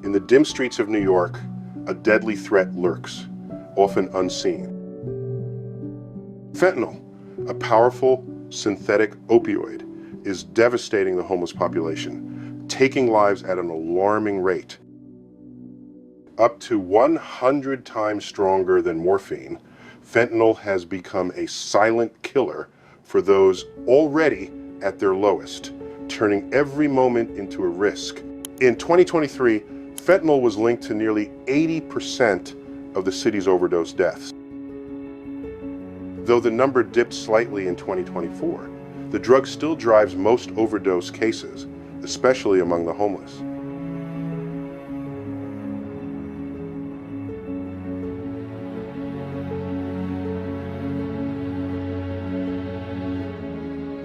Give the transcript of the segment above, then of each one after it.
In the dim streets of New York, a deadly threat lurks, often unseen. Fentanyl, a powerful synthetic opioid, is devastating the homeless population, taking lives at an alarming rate. Up to 100 times stronger than morphine, fentanyl has become a silent killer for those already at their lowest, turning every moment into a risk. In 2023, fentanyl was linked to nearly 80% of the city's overdose deaths. Though the number dipped slightly in 2024, the drug still drives most overdose cases, especially among the homeless.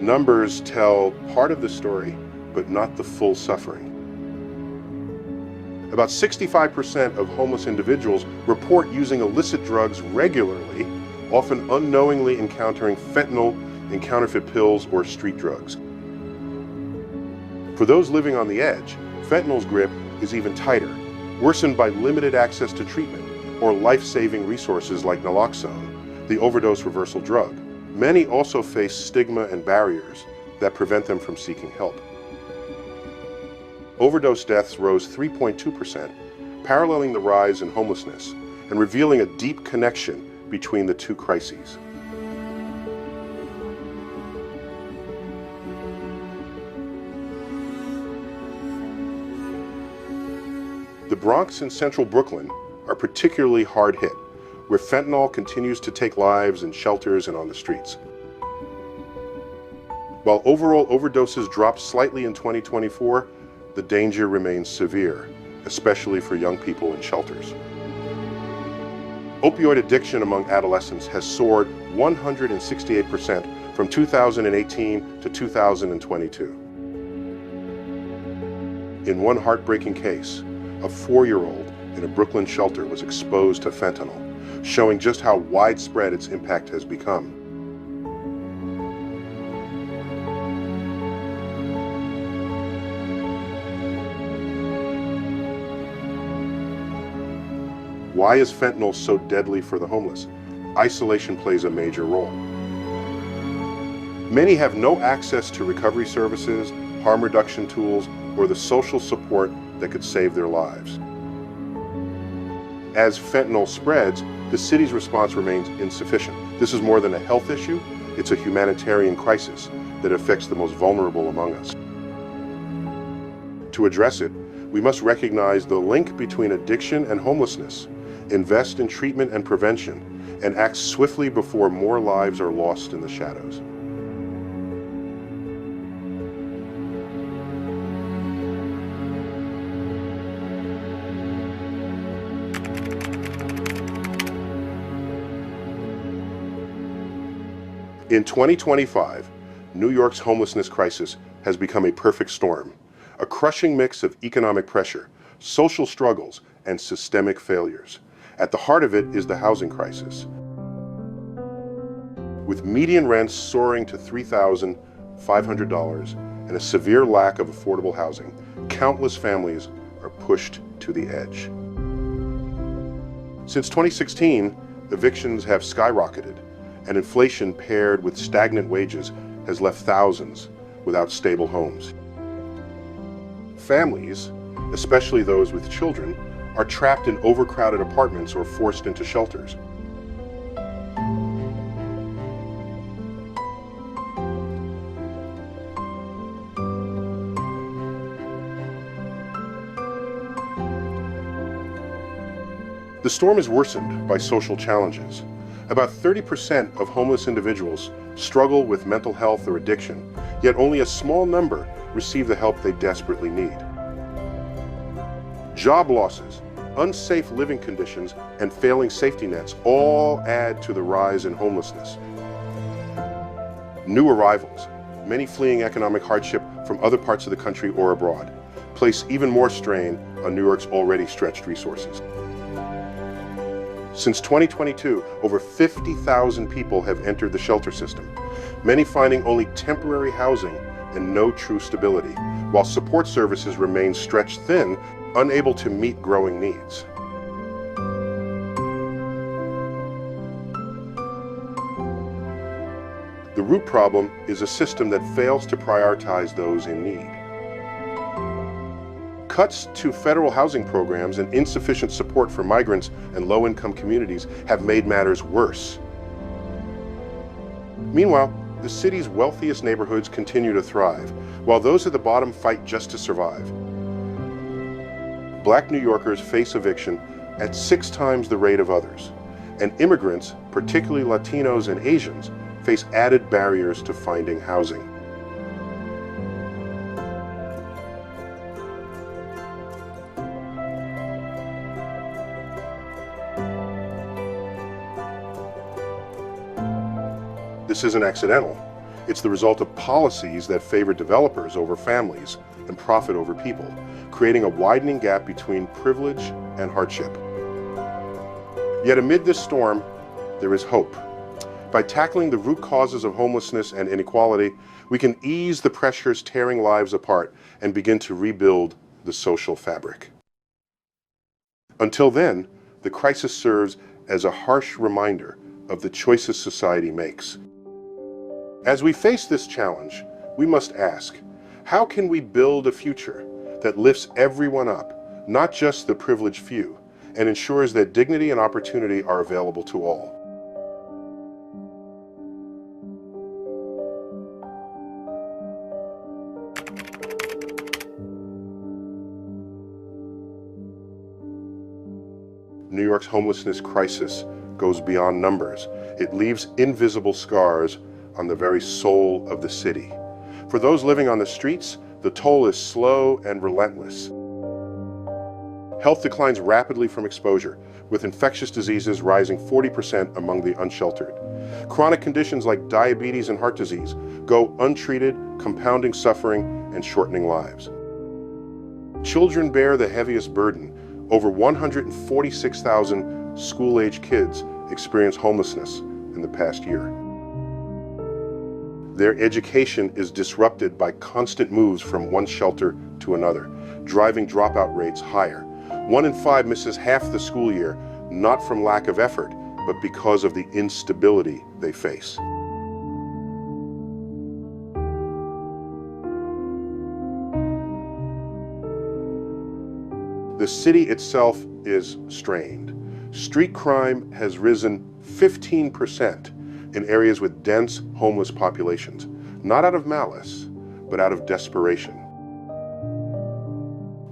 Numbers tell part of the story, but not the full suffering. About 65% of homeless individuals report using illicit drugs regularly, often unknowingly encountering fentanyl in counterfeit pills or street drugs. For those living on the edge, fentanyl's grip is even tighter, worsened by limited access to treatment or life-saving resources like naloxone, the overdose reversal drug. Many also face stigma and barriers that prevent them from seeking help. Overdose deaths rose 3.2%, paralleling the rise in homelessness and revealing a deep connection between the two crises. The Bronx and central Brooklyn are particularly hard hit, where fentanyl continues to take lives in shelters and on the streets. While overall overdoses dropped slightly in 2024, the danger remains severe, especially for young people in shelters. Opioid addiction among adolescents has soared 168% from 2018 to 2022. In one heartbreaking case, a 4-year-old in a Brooklyn shelter was exposed to fentanyl, showing just how widespread its impact has become. Why is fentanyl so deadly for the homeless? Isolation plays a major role. Many have no access to recovery services, harm reduction tools, or the social support that could save their lives. As fentanyl spreads, the city's response remains insufficient. This is more than a health issue, it's a humanitarian crisis that affects the most vulnerable among us. To address it, we must recognize the link between addiction and homelessness, invest in treatment and prevention, and act swiftly before more lives are lost in the shadows. In 2025, New York's homelessness crisis has become a perfect storm, a crushing mix of economic pressure, social struggles, and systemic failures. At the heart of it is the housing crisis. With median rents soaring to $3,500 and a severe lack of affordable housing, countless families are pushed to the edge. Since 2016, evictions have skyrocketed, and inflation paired with stagnant wages has left thousands without stable homes. Families, especially those with children, are trapped in overcrowded apartments or forced into shelters. The storm is worsened by social challenges. About 30% of homeless individuals struggle with mental health or addiction, yet only a small number receive the help they desperately need. Job losses, unsafe living conditions, and failing safety nets all add to the rise in homelessness. New arrivals, many fleeing economic hardship from other parts of the country or abroad, place even more strain on New York's already stretched resources. Since 2022, over 50,000 people have entered the shelter system, many finding only temporary housing and no true stability, while support services remain stretched thin unable to meet growing needs. The root problem is a system that fails to prioritize those in need. Cuts to federal housing programs and insufficient support for migrants and low-income communities have made matters worse. Meanwhile, the city's wealthiest neighborhoods continue to thrive, while those at the bottom fight just to survive. Black New Yorkers face eviction at 6 times the rate of others, and immigrants, particularly Latinos and Asians, face added barriers to finding housing. This isn't accidental. It's the result of policies that favor developers over families and profit over people, creating a widening gap between privilege and hardship. Yet amid this storm, there is hope. By tackling the root causes of homelessness and inequality, we can ease the pressures tearing lives apart and begin to rebuild the social fabric. Until then, the crisis serves as a harsh reminder of the choices society makes. As we face this challenge, we must ask, how can we build a future that lifts everyone up, not just the privileged few, and ensures that dignity and opportunity are available to all? New York's homelessness crisis goes beyond numbers. It leaves invisible scars on the very soul of the city. For those living on the streets, the toll is slow and relentless. Health declines rapidly from exposure, with infectious diseases rising 40% among the unsheltered. Chronic conditions like diabetes and heart disease go untreated, compounding suffering and shortening lives. Children bear the heaviest burden. Over 146,000 school-age kids experience homelessness in the past year. Their education is disrupted by constant moves from one shelter to another, driving dropout rates higher. 1 in 5 misses half the school year, not from lack of effort, but because of the instability they face. The city itself is strained. Street crime has risen 15% in areas with dense homeless populations, not out of malice, but out of desperation.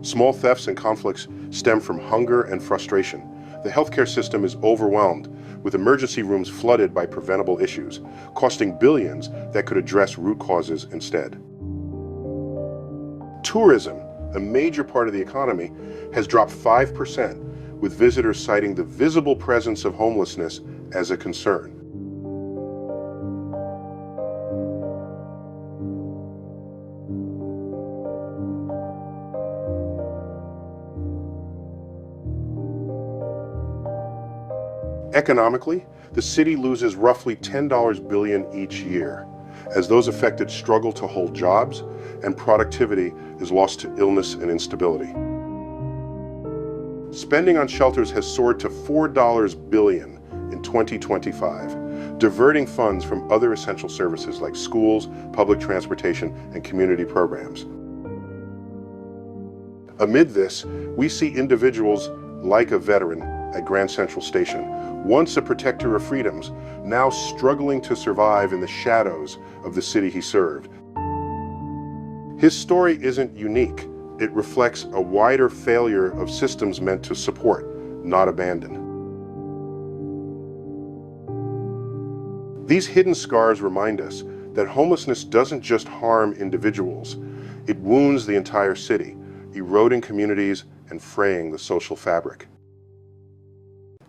Small thefts and conflicts stem from hunger and frustration. The healthcare system is overwhelmed, with emergency rooms flooded by preventable issues, costing billions that could address root causes instead. Tourism, a major part of the economy, has dropped 5%, with visitors citing the visible presence of homelessness as a concern. Economically, the city loses roughly $10 billion each year, as those affected struggle to hold jobs and productivity is lost to illness and instability. Spending on shelters has soared to $4 billion in 2025, diverting funds from other essential services like schools, public transportation, and community programs. Amid this, we see individuals like a veteran at Grand Central Station, once a protector of freedoms, now struggling to survive in the shadows of the city he served. His story isn't unique. It reflects a wider failure of systems meant to support, not abandon. These hidden scars remind us that homelessness doesn't just harm individuals, it wounds the entire city, eroding communities and fraying the social fabric.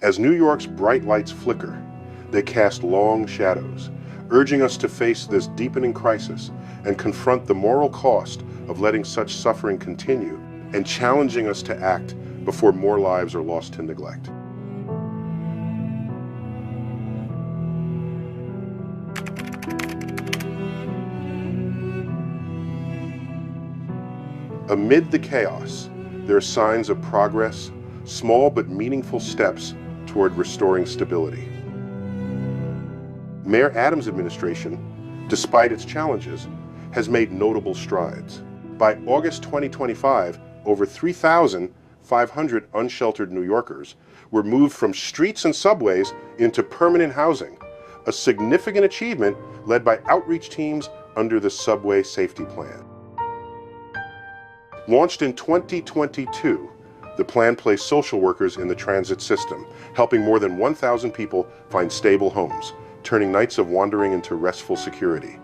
As New York's bright lights flicker, they cast long shadows, urging us to face this deepening crisis and confront the moral cost of letting such suffering continue and challenging us to act before more lives are lost to neglect. Amid the chaos, there are signs of progress, small but meaningful steps toward restoring stability. Mayor Adams' administration, despite its challenges, has made notable strides. By August 2025, over 3,500 unsheltered New Yorkers were moved from streets and subways into permanent housing, a significant achievement led by outreach teams under the Subway Safety Plan. Launched in 2022, the plan placed social workers in the transit system, helping more than 1,000 people find stable homes, turning nights of wandering into restful security.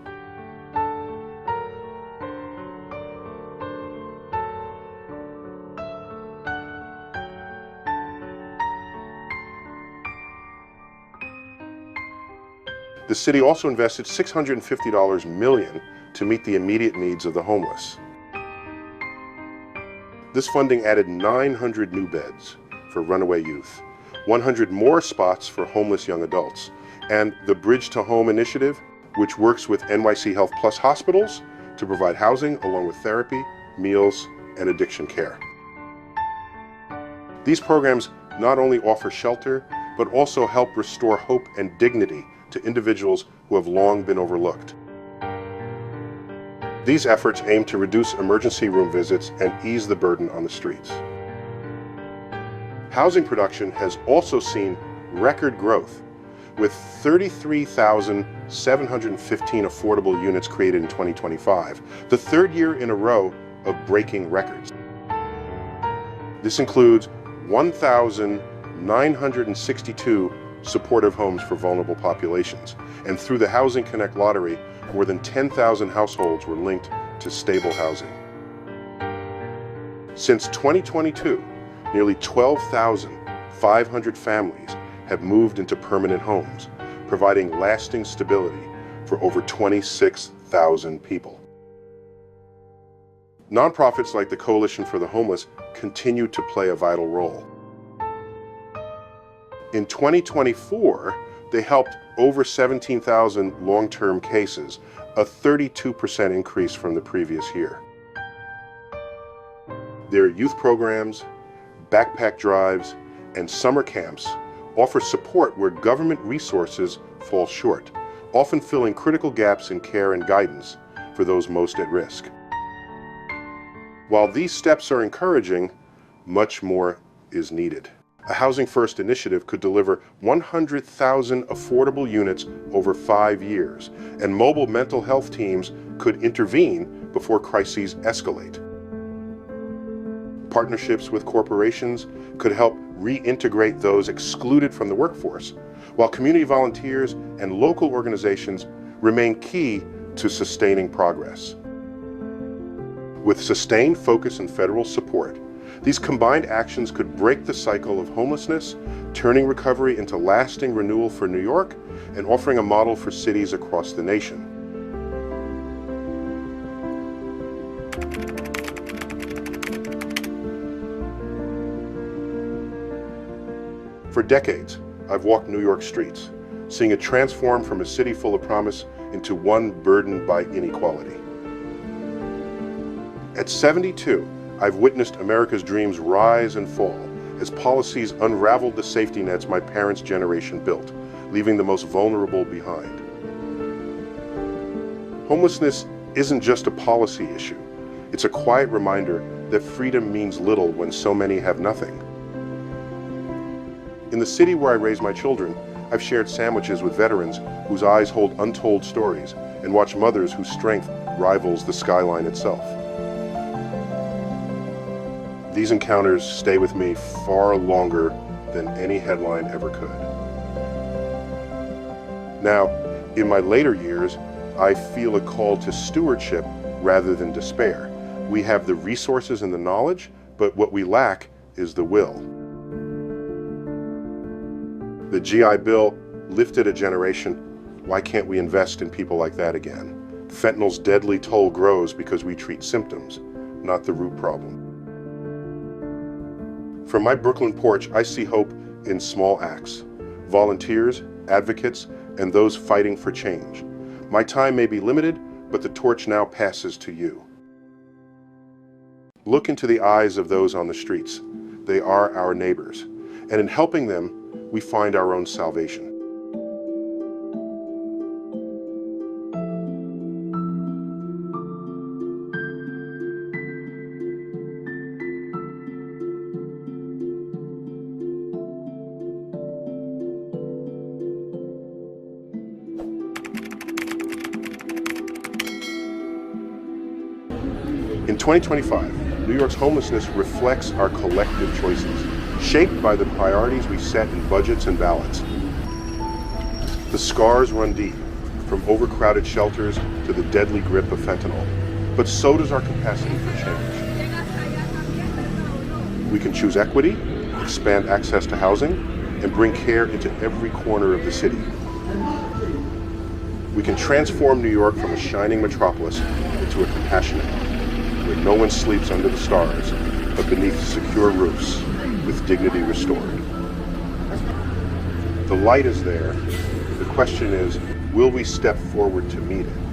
The city also invested $650 million to meet the immediate needs of the homeless. This funding added 900 new beds for runaway youth, 100 more spots for homeless young adults, and the Bridge to Home initiative, which works with NYC Health Plus hospitals to provide housing along with therapy, meals, and addiction care. These programs not only offer shelter, but also help restore hope and dignity to individuals who have long been overlooked. These efforts aim to reduce emergency room visits and ease the burden on the streets. Housing production has also seen record growth, with 33,715 affordable units created in 2025, the third year in a row of breaking records. This includes 1,962 supportive homes for vulnerable populations, and through the Housing Connect lottery, more than 10,000 households were linked to stable housing. Since 2022, nearly 12,500 families have moved into permanent homes, providing lasting stability for over 26,000 people. Nonprofits like the Coalition for the Homeless continue to play a vital role. In 2024, they helped over 17,000 long-term cases, a 32% increase from the previous year. Their youth programs, backpack drives, and summer camps offer support where government resources fall short, often filling critical gaps in care and guidance for those most at risk. While these steps are encouraging, much more is needed. A Housing First initiative could deliver 100,000 affordable units over 5 years, and mobile mental health teams could intervene before crises escalate. Partnerships with corporations could help reintegrate those excluded from the workforce, while community volunteers and local organizations remain key to sustaining progress. With sustained focus and federal support, these combined actions could break the cycle of homelessness, turning recovery into lasting renewal for New York and offering a model for cities across the nation. For decades, I've walked New York streets, seeing it transform from a city full of promise into one burdened by inequality. At 72, I've witnessed America's dreams rise and fall as policies unraveled the safety nets my parents' generation built, leaving the most vulnerable behind. Homelessness isn't just a policy issue. It's a quiet reminder that freedom means little when so many have nothing. In the city where I raise my children, I've shared sandwiches with veterans whose eyes hold untold stories and watched mothers whose strength rivals the skyline itself. These encounters stay with me far longer than any headline ever could. Now, in my later years, I feel a call to stewardship rather than despair. We have the resources and the knowledge, but what we lack is the will. The GI Bill lifted a generation. Why can't we invest in people like that again? Fentanyl's deadly toll grows because we treat symptoms, not the root problem. From my Brooklyn porch, I see hope in small acts, volunteers, advocates, and those fighting for change. My time may be limited, but the torch now passes to you. Look into the eyes of those on the streets. They are our neighbors. And in helping them, we find our own salvation. In 2025, New York's homelessness reflects our collective choices, shaped by the priorities we set in budgets and ballots. The scars run deep, from overcrowded shelters to the deadly grip of fentanyl. But so does our capacity for change. We can choose equity, expand access to housing, and bring care into every corner of the city. We can transform New York from a shining metropolis into a compassionate one, where no one sleeps under the stars, but beneath secure roofs, with dignity restored. The light is there. The question is, will we step forward to meet it?